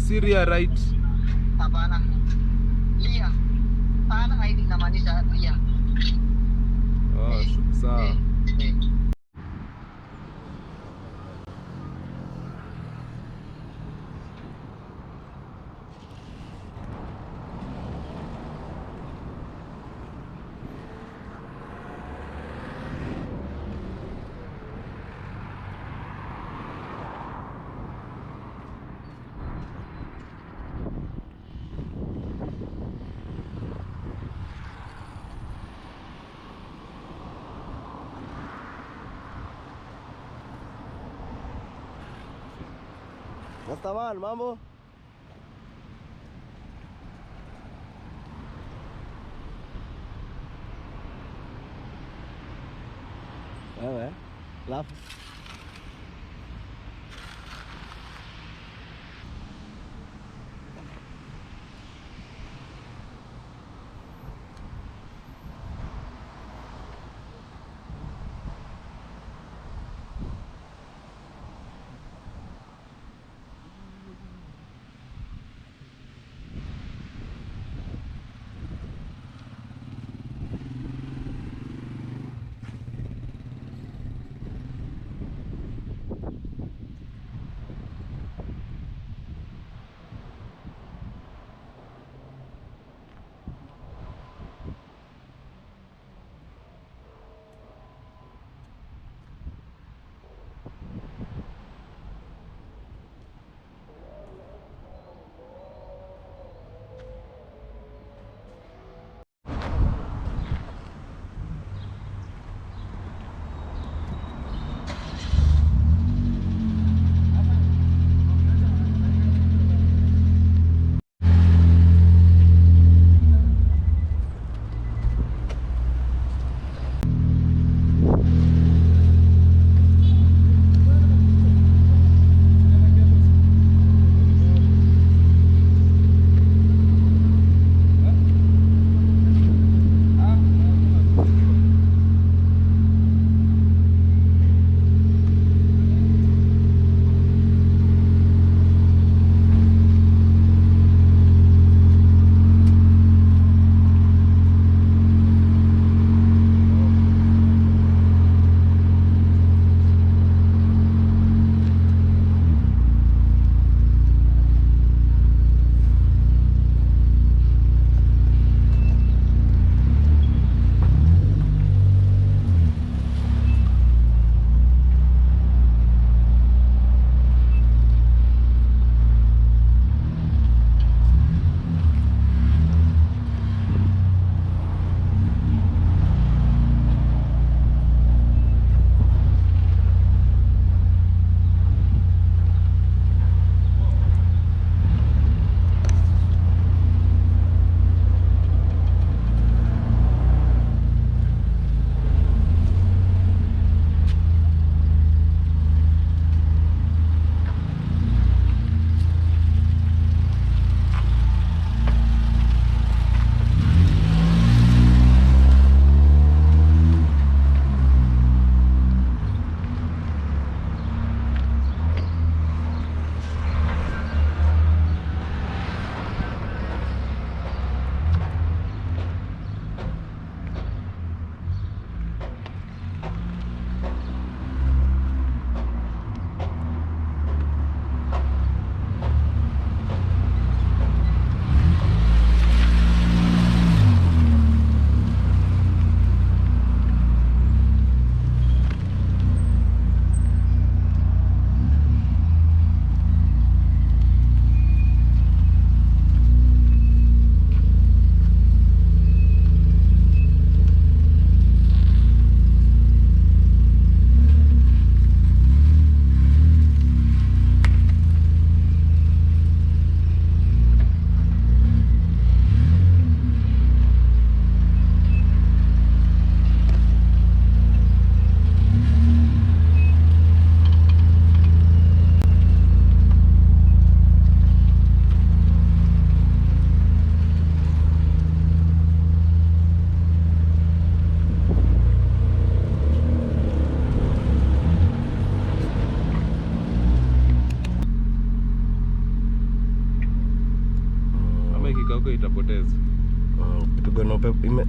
Syria, right? Hapana. Lia. Paano nga hindi naman isa Lia? Oh, sawa. Rastaman, mambo? Wewe, lafu.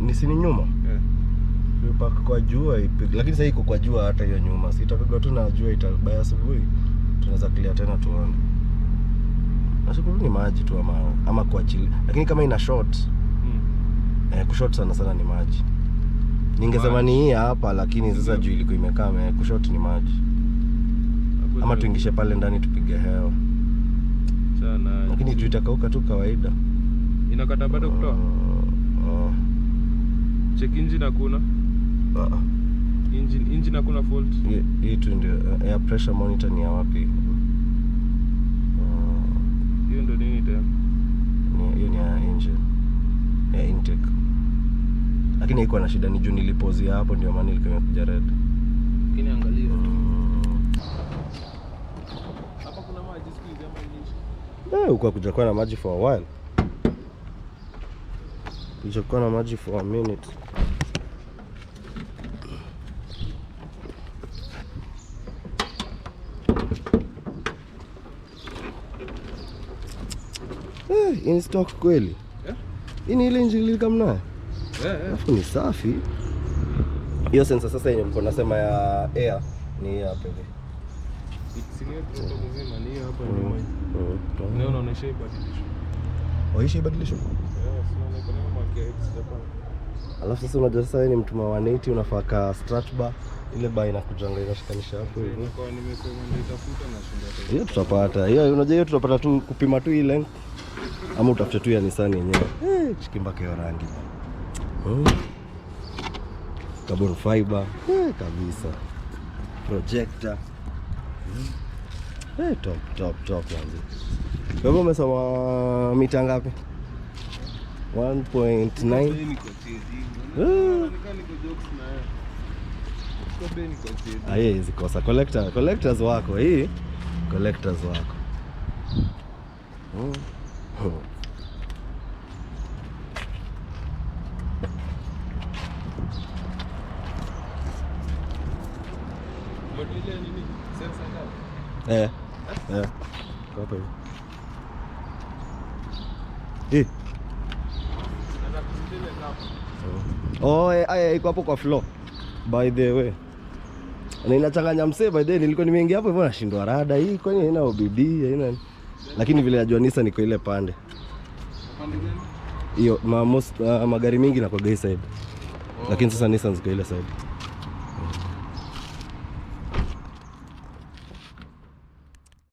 Nisini nyuma. Park kwa jua ipige, lakini sasa iko kwa jua hata hiyo nyuma. Sitapigwa tu na jua itabaya asubuhi. Tunaweza clear tena tuone. Nashukuru ni maji tu ama kwa chili. Lakini kama ina short. Kushort sana ni maji. Ningesema ni hii hapa lakini sasa juu ilikuwa imekaa kushort ni maji. Ama tuingishe pale ndani tupige hewa. Sana. Lakini juu itakauka tu kawaida. Inakata bado kutoa. Check engine hakuna. Engine hakuna fault. Hii tu ndio air pressure monitor ni ya wapi? Hiyo ndio nini tena? Hiyo ni ya engine. Ya intake. Lakini haikuwa na shida, ni juu nilipozia hapo ndio maana ilikuwa imekuja red. Lakini angalia tu. Hapa kuna maji siku ama huko kuja kwa na maji for a while. Kuja na maji for a minute. In stock kweli? Ini ile injili kama nayo? Alafu ni safi. Hiyo sensor sasa yenye mko nasema ya air ni hapa hivi. Ikisingia tu mzima ni hapa nyuma. Leo unaonesha ibadilisho. Waisha ibadilisho? Sina kuna market hapa. Alafu sasa unajua sasa wewe ni mtu wa 180 unafaa ka stretch bar ile bar inakujanga inashikanisha hapo hivi. Kwa nimesema nitafuta na shinda. Hiyo tutapata. Hiyo unajua hiyo tutapata tu kupima tu ile length. Ama utafute tu ya Nissan yenyewe. Chikimbake ya rangi. Carbon fiber. Kabisa. Projector. Top manzi. Kwa hivyo umesoma mita ngapi? 1.9. Aye, hizi kosa collectors wako hii. Collectors wako. Hapa hivi. Iko hapo kwa floor. By the way. Na inachanganya msee by the way, nilikuwa nimeingia hapo hivyo nashindwa rada hii kwani haina OBD haina. Lakini vile najua Nissan niko ile pande. Pande gani? Hiyo magari mingi na kwa gay side. Lakini sasa Nissan ziko ile side.